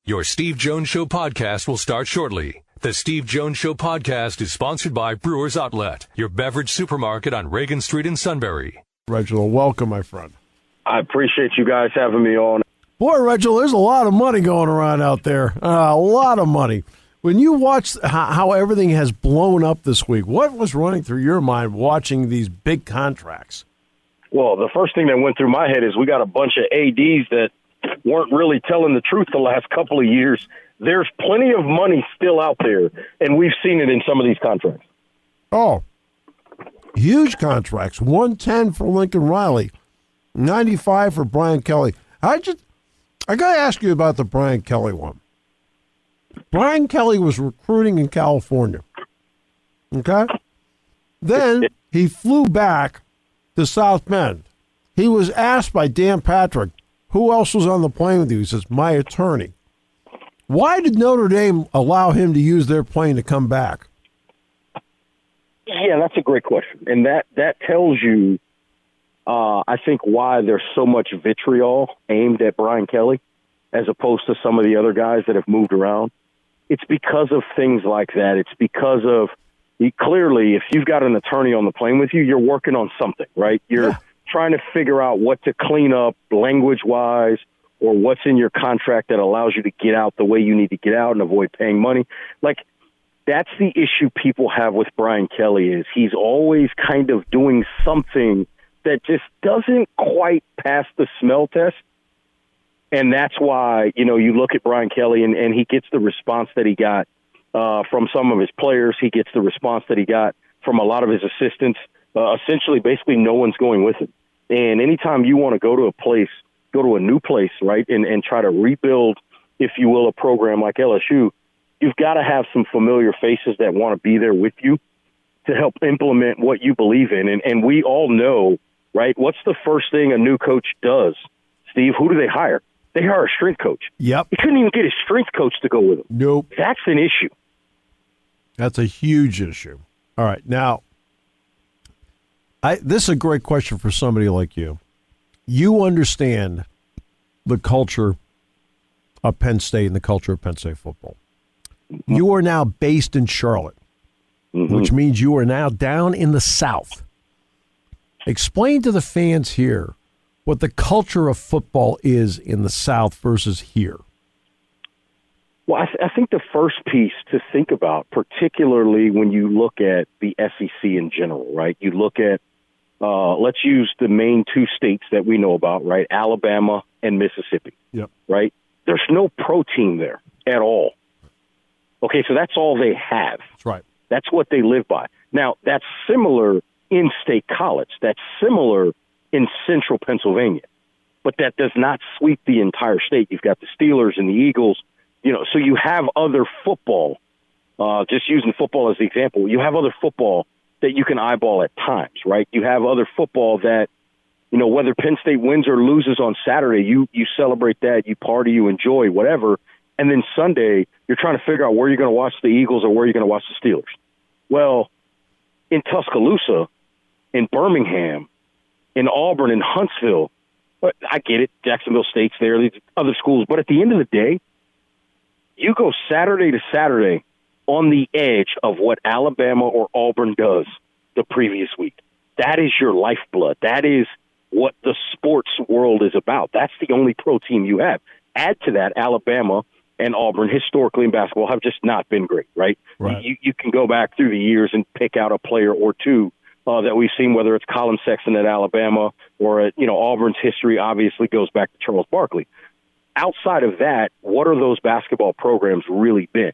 Your Steve Jones Show podcast will start shortly. The Steve Jones Show podcast is sponsored by Brewers Outlet, your beverage supermarket on Reagan Street in Sunbury. Reginald, welcome, my friend. I appreciate you guys having me on. Boy, Reginald, there's a lot of money going around out there. A lot of money. When you watch how everything has blown up this week, what was running through your mind watching these big contracts? Well, the first thing that went through my head is we got a bunch of ADs that weren't really telling the truth the last couple of years. There's plenty of money still out there, and we've seen it in some of these contracts. Oh, huge contracts. 110 for Lincoln Riley, 95 for Brian Kelly. I got to ask you about the Brian Kelly one. Brian Kelly was recruiting in California. Okay? Then he flew back to South Bend. He was asked by Dan Patrick, who else was on the plane with you? He says, my attorney. Why did Notre Dame allow him to use their plane to come back? Yeah, that's a great question. And that tells you, I think, why there's so much vitriol aimed at Brian Kelly as opposed to some of the other guys that have moved around. It's because of things like that. It's because of, clearly, if you've got an attorney on the plane with you, you're working on something, right? You're trying to figure out what to clean up language-wise or what's in your contract that allows you to get out the way you need to get out and avoid paying money. Like, that's the issue people have with Brian Kelly is he's always kind of doing something that just doesn't quite pass the smell test. And that's why, you look at Brian Kelly and he gets the response that he got from some of his players. He gets the response that he got from a lot of his assistants. Essentially, basically, no one's going with him. And anytime you want to go to a new place, right, and try to rebuild, if you will, a program like LSU, you've got to have some familiar faces that want to be there with you to help implement what you believe in. And we all know, right, what's the first thing a new coach does, Steve? Who do they hire? They hire a strength coach. Yep. He couldn't even get his strength coach to go with him. Nope. That's an issue. That's a huge issue. All right. Now, this is a great question for somebody like you. You understand the culture of Penn State and the culture of Penn State football. Mm-hmm. You are now based in Charlotte, which means you are now down in the South. Explain to the fans here what the culture of football is in the South versus here. Well, I think the first piece to think about, particularly when you look at the SEC in general, right? You look at, let's use the main two states that we know about, right? Alabama and Mississippi, right? There's no pro team there at all. Okay, so that's all they have. That's right. That's what they live by. Now, that's similar in State College. That's similar in central Pennsylvania. But that does not sweep the entire state. You've got the Steelers and the Eagles. So you have other football, just using football as the example, you have other football that you can eyeball at times, right? You have other football that, whether Penn State wins or loses on Saturday, you celebrate that, you party, you enjoy, whatever. And then Sunday, you're trying to figure out where you're going to watch the Eagles or where you're going to watch the Steelers. Well, in Tuscaloosa, in Birmingham, in Auburn, in Huntsville, I get it, Jacksonville State's there, these other schools. But at the end of the day, you go Saturday to Saturday on the edge of what Alabama or Auburn does the previous week. That is your lifeblood. That is what the sports world is about. That's the only pro team you have. Add to that, Alabama and Auburn historically in basketball have just not been great, right? You can go back through the years and pick out a player or two that we've seen, whether it's Colin Sexton at Alabama or, Auburn's history obviously goes back to Charles Barkley. Outside of that, what are those basketball programs really been?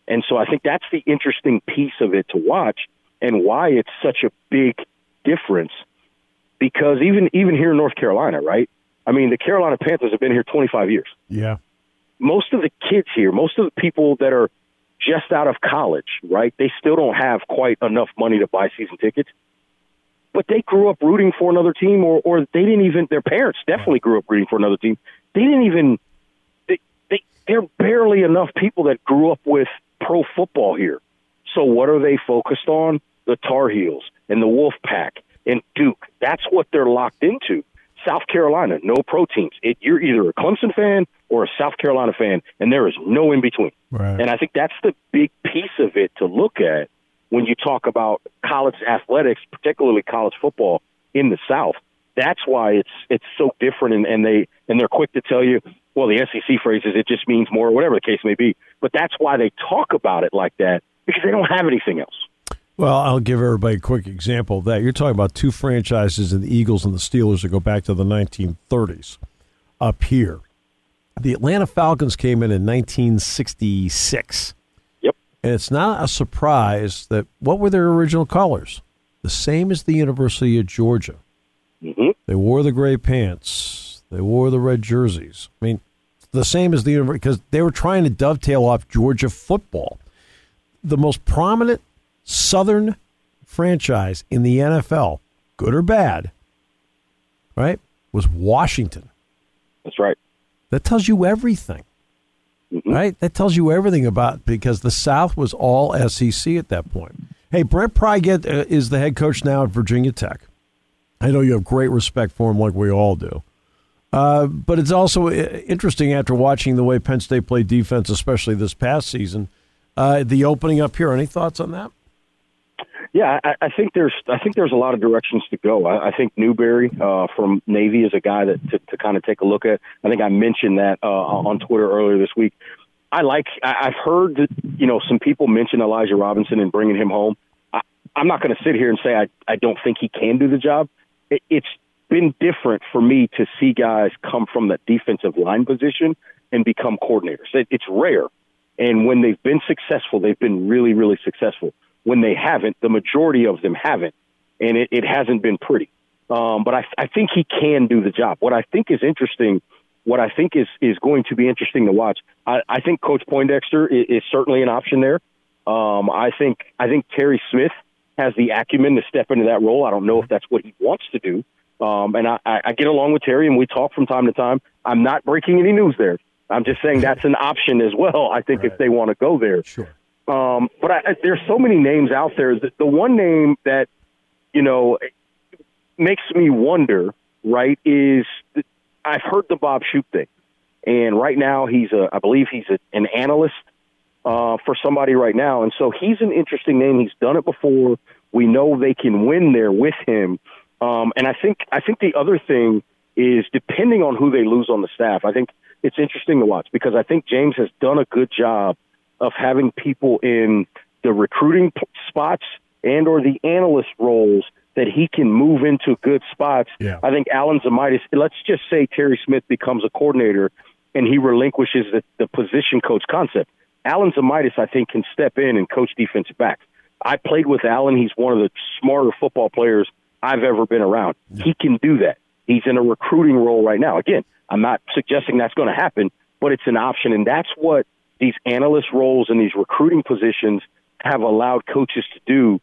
And so I think that's the interesting piece of it to watch and why it's such a big difference. Because even here in North Carolina, right? I mean, the Carolina Panthers have been here 25 years. Yeah. Most of the kids here, most of the people that are just out of college, right, they still don't have quite enough money to buy season tickets. But they grew up rooting for another team, or they didn't even, their parents definitely grew up rooting for another team. They didn't even, there are barely enough people that grew up with pro football here. So what are they focused on? The Tar Heels and the Wolfpack and Duke. That's what they're locked into. South Carolina, no pro teams. You're either a Clemson fan or a South Carolina fan, and there is no in between. Right. And I think that's the big piece of it to look at when you talk about college athletics, particularly college football in the South. That's why it's so different, and they're quick to tell you, well, the SEC phrases, it just means more, or whatever the case may be. But that's why they talk about it like that, because they don't have anything else. Well, I'll give everybody a quick example of that. You're talking about two franchises in the Eagles and the Steelers that go back to the 1930s up here. The Atlanta Falcons came in 1966. Yep. And it's not a surprise that what were their original colors? The same as the University of Georgia. Mm-hmm. They wore the gray pants. They wore the red jerseys. I mean, the same as the University, because they were trying to dovetail off Georgia football. The most prominent Southern franchise in the NFL, good or bad, right, was Washington. That's right. That tells you everything, right? That tells you everything about, because the South was all SEC at that point. Hey, Brent Pry is the head coach now at Virginia Tech. I know you have great respect for him like we all do. But it's also interesting after watching the way Penn State played defense, especially this past season, the opening up here. Any thoughts on that? Yeah, I think there's a lot of directions to go. I think Newberry from Navy is a guy that to kind of take a look at. I think I mentioned that on Twitter earlier this week. I've heard that, some people mention Elijah Robinson and bringing him home. I'm not going to sit here and say I don't think he can do the job. It's been different for me to see guys come from the defensive line position and become coordinators. It's rare. And when they've been successful, they've been really, really successful. When they haven't, the majority of them haven't, and it hasn't been pretty. But I think he can do the job. What I think is interesting, what I think is going to be interesting to watch, I think Coach Poindexter is certainly an option there. I think Terry Smith has the acumen to step into that role. I don't know if that's what he wants to do. And I get along with Terry, and we talk from time to time. I'm not breaking any news there. I'm just saying that's an option as well, I think, if they want to go there. Sure. But there's so many names out there. The one name that, makes me wonder, right, is I've heard the Bob Shoop thing. And right now I believe he's an analyst for somebody right now. And so he's an interesting name. He's done it before. We know they can win there with him. And I think the other thing is, depending on who they lose on the staff, I think it's interesting to watch, because I think James has done a good job of having people in the recruiting spots and or the analyst roles that he can move into good spots. Yeah. I think Alan Zamitis, let's just say Terry Smith becomes a coordinator and he relinquishes the position coach concept. Alan Zamitis, I think, can step in and coach defensive backs. I played with Alan. He's one of the smarter football players I've ever been around. Yeah. He can do that. He's in a recruiting role right now. Again, I'm not suggesting that's going to happen, but it's an option, and that's what these analyst roles and these recruiting positions have allowed coaches to do,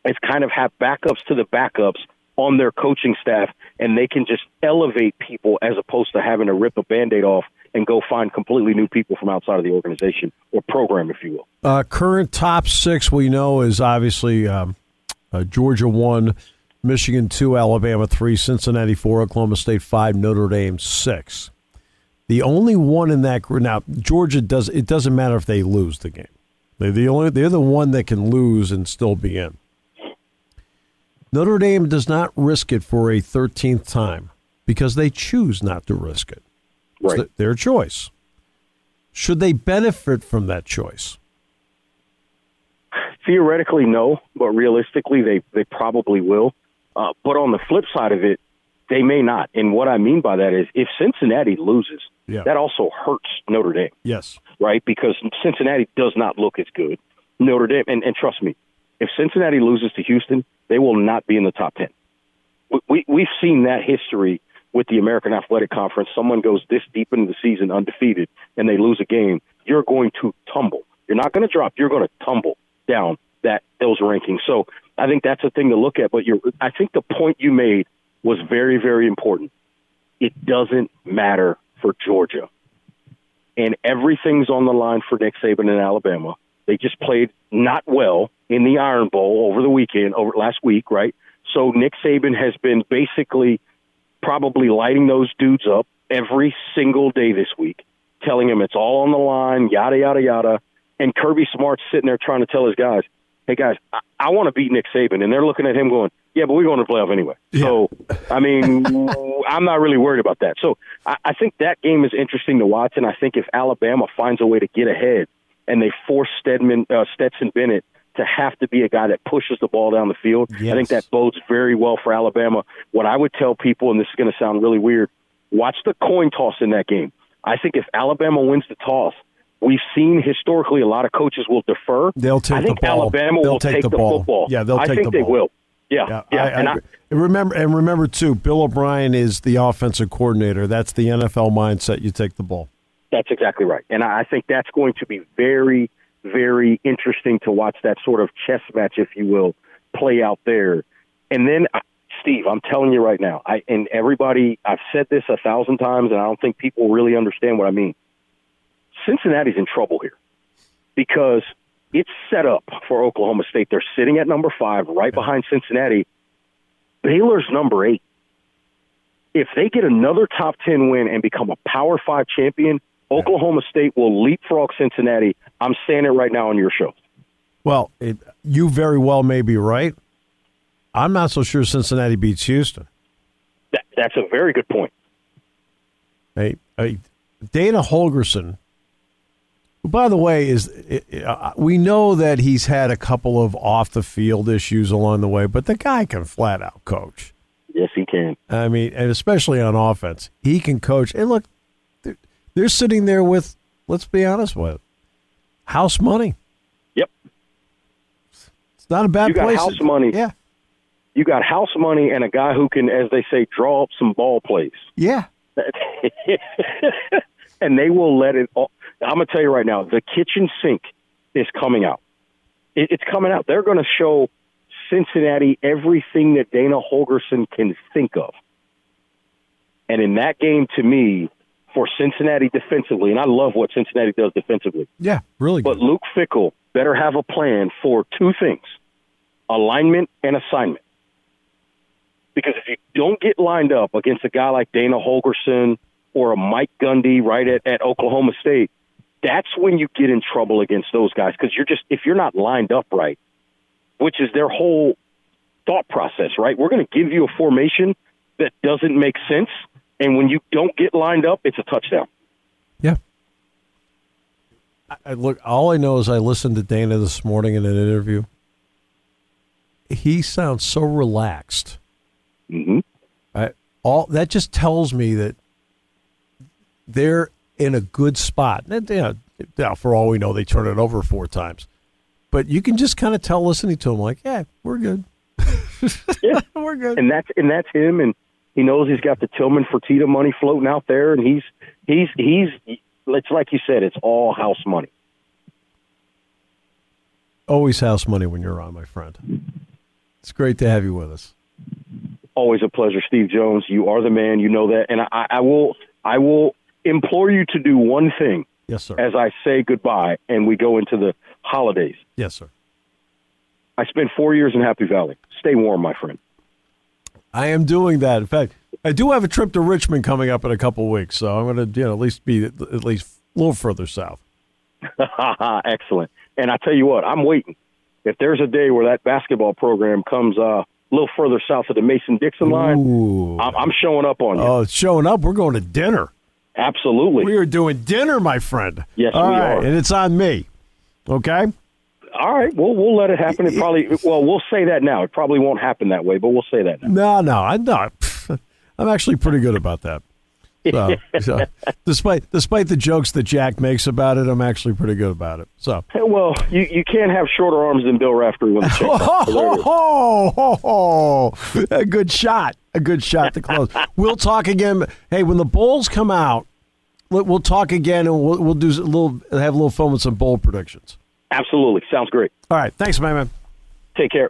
is kind of have backups to the backups on their coaching staff, and they can just elevate people as opposed to having to rip a Band-Aid off and go find completely new people from outside of the organization or program, if you will. Current top six we know is obviously Georgia 1, Michigan 2, Alabama 3, Cincinnati 4, Oklahoma State 5, Notre Dame 6. The only one in that group now, Georgia it doesn't matter if they lose the game. They're the one that can lose and still be in. Notre Dame does not risk it for a 13th time because they choose not to risk it. Right. It's their choice. Should they benefit from that choice? Theoretically, no, but realistically, they probably will. But on the flip side of it, they may not. And what I mean by that is, if Cincinnati loses, that also hurts Notre Dame. Yes. Right? Because Cincinnati does not look as good. Notre Dame, and trust me, if Cincinnati loses to Houston, they will not be in the top 10. We've seen that history with the American Athletic Conference. Someone goes this deep into the season undefeated and they lose a game, you're going to tumble. You're not going to drop. You're going to tumble down those rankings. So I think that's a thing to look at. But I think the point you made was very, very important. It doesn't matter for Georgia. And everything's on the line for Nick Saban in Alabama. They just played not well in the Iron Bowl over last week, right? So Nick Saban has been basically probably lighting those dudes up every single day this week, telling him it's all on the line, yada, yada, yada. And Kirby Smart's sitting there trying to tell his guys, hey, guys, I want to beat Nick Saban. And they're looking at him going, yeah, but we're going to the playoff anyway. Yeah. So, I mean, I'm not really worried about that. So I think that game is interesting to watch, and I think if Alabama finds a way to get ahead and they force Stetson Bennett to have to be a guy that pushes the ball down the field, yes. I think that bodes very well for Alabama. What I would tell people, and this is going to sound really weird, watch the coin toss in that game. I think if Alabama wins the toss, we've seen historically a lot of coaches will defer. They'll take I think the ball. Alabama will take the football. Yeah, they'll take the ball. I think they will. Yeah. Remember too, Bill O'Brien is the offensive coordinator. That's the NFL mindset. You take the ball. That's exactly right. And I think that's going to be very, very interesting to watch that sort of chess match, if you will, play out there. And then, Steve, I'm telling you right now, and everybody, I've said this 1,000 times, and I don't think people really understand what I mean. Cincinnati's in trouble here because it's set up for Oklahoma State. They're sitting at number 5, right behind Cincinnati. Baylor's number 8. If they get another top 10 win and become a Power 5 champion, Oklahoma State will leapfrog Cincinnati. I'm saying it right now on your show. Well, you very well may be right. I'm not so sure Cincinnati beats Houston. That's a very good point. Hey, Dana Holgorsen, who, by the way, we know that he's had a couple of off-the-field issues along the way, but the guy can flat-out coach. Yes, he can. I mean, and especially on offense. He can coach. And look, they're sitting there with, let's be honest with it, house money. Yep. It's not a bad place. You got house money. Yeah. You got house money and a guy who can, as they say, draw up some ball plays. Yeah. And they will let it all. I'm going to tell you right now, the kitchen sink is coming out. It's coming out. They're going to show Cincinnati everything that Dana Holgorsen can think of. And in that game, to me, for Cincinnati defensively, and I love what Cincinnati does defensively. Yeah, really good. But Luke Fickell better have a plan for 2 things, alignment and assignment. Because if you don't get lined up against a guy like Dana Holgorsen or a Mike Gundy right at Oklahoma State, that's when you get in trouble against those guys. Because if you're not lined up right, which is their whole thought process, right? We're going to give you a formation that doesn't make sense, and when you don't get lined up, it's a touchdown. Yeah. Look, all I know is I listened to Dana this morning in an interview. He sounds so relaxed. Mm-hmm. That just tells me that they're in a good spot. Now, for all we know, they turn it over 4 times. But you can just kind of tell listening to him, like, yeah, we're good. Yeah, we're good. And that's him. And he knows he's got the Tillman Fertitta money floating out there, and he's. It's like you said, it's all house money. Always house money when you're on, my friend. It's great to have you with us. Always a pleasure, Steve Jones. You are the man. You know that, and I will implore you to do one thing. Yes, sir. As I say goodbye and we go into the holidays. Yes, sir. I spent 4 years in Happy Valley. Stay warm, my friend. I am doing that. In fact, I do have a trip to Richmond coming up in a couple of weeks, so I'm going to at least be at least a little further south. Excellent. And I tell you what, I'm waiting. If there's a day where that basketball program comes a little further south of the Mason-Dixon line, I'm showing up on you. Oh, it's showing up. We're going to dinner. Absolutely. We are doing dinner, my friend. Yes, we are. And it's on me. Okay? All right. Well, we'll let it happen. We'll say that now. It probably won't happen that way, but we'll say that now. No, I'm not. I'm actually pretty good about that. So, despite the jokes that Jack makes about it, I'm actually pretty good about it. So, well, you can't have shorter arms than Bill Raftery when the check. A good shot to close. We'll talk again. Hey, when the Bulls come out, we'll talk again, and we'll do have a little fun with some bowl predictions. Absolutely, sounds great. All right, thanks, my man. Take care.